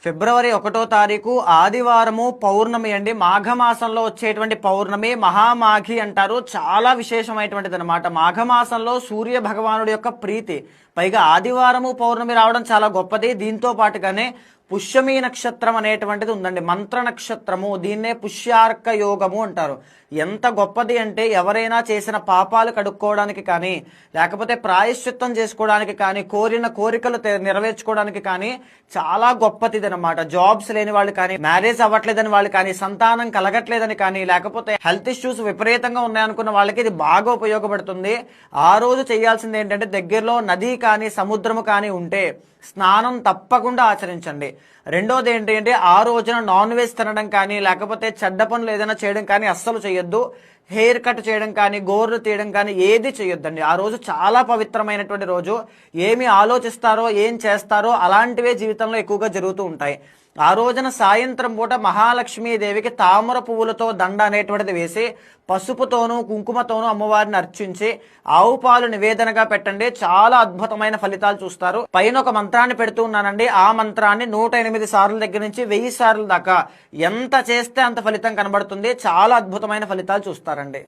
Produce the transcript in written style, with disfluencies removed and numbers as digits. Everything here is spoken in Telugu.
ఫిబ్రవరి 1వ తారీఖు ఆదివారము పౌర్ణమి అండి. మాఘమాసంలో వచ్చేటువంటి పౌర్ణమి మహామాఘి అంటారు. చాలా విశేషమైనటువంటిది అనమాట. మాఘమాసంలో సూర్య భగవానుడి యొక్క ప్రీతి, పైగా ఆదివారము పౌర్ణమి రావడం చాలా గొప్పది. దీంతో పాటుగానే పుష్యమి నక్షత్రం అనేటువంటిది ఉందండి, మంత్ర నక్షత్రము. దీన్నే పుష్యార్క యోగము అంటారు. ఎంత గొప్పది అంటే ఎవరైనా చేసిన పాపాలు కడుక్కోవడానికి కానీ, లేకపోతే ప్రాయశ్చిత్తం చేసుకోవడానికి కానీ, కోరిన కోరికలు నెరవేర్చుకోవడానికి కానీ చాలా గొప్పది అనమాట. జాబ్స్ లేని వాళ్ళు కానీ, మ్యారేజ్ అవ్వట్లేదని వాళ్ళు కానీ, సంతానం కలగట్లేదని కానీ, లేకపోతే హెల్త్ ఇష్యూస్ విపరీతంగా ఉన్నాయనుకున్న వాళ్ళకి ఇది బాగా ఉపయోగపడుతుంది. ఆ రోజు చేయాల్సింది ఏంటంటే, దగ్గరలో నది కానీ సముద్రము కానీ ఉంటే స్నానం తప్పకుండా ఆచరించండి. రెండోది ఏంటి అంటే, ఆ రోజున నాన్ వెజ్ తినడం కానీ, లేకపోతే చెడ్డ పనులు ఏదైనా చేయడం కానీ అస్సలు చేయొద్దు. హెయిర్ కట్ చేయడం కానీ, గోర్లు తీయడం కానీ ఏది చేయొద్దండి. ఆ రోజు చాలా పవిత్రమైనటువంటి రోజు. ఏమి ఆలోచిస్తారో, ఏం చేస్తారో అలాంటివే జీవితంలో ఎక్కువగా జరుగుతూ ఉంటాయి. ఆ రోజున సాయంత్రం పూట మహాలక్ష్మీదేవికి తామర పువ్వులతో దండ అనేటువంటిది వేసి, పసుపుతోనూ కుంకుమతోనూ అమ్మవారిని అర్చించి ఆవు పాలు నివేదనగా పెట్టండి. చాలా అద్భుతమైన ఫలితాలు చూస్తారు. పైన ఒక మంత్రాన్ని పెడుతూ ఉన్నానండి. ఆ మంత్రాన్ని 108 సార్ల దగ్గర నుంచి 1000 సార్లు దాకా ఎంత చేస్తే అంత ఫలితం కనబడుతుంది. చాలా అద్భుతమైన ఫలితాలు చూస్తారండి.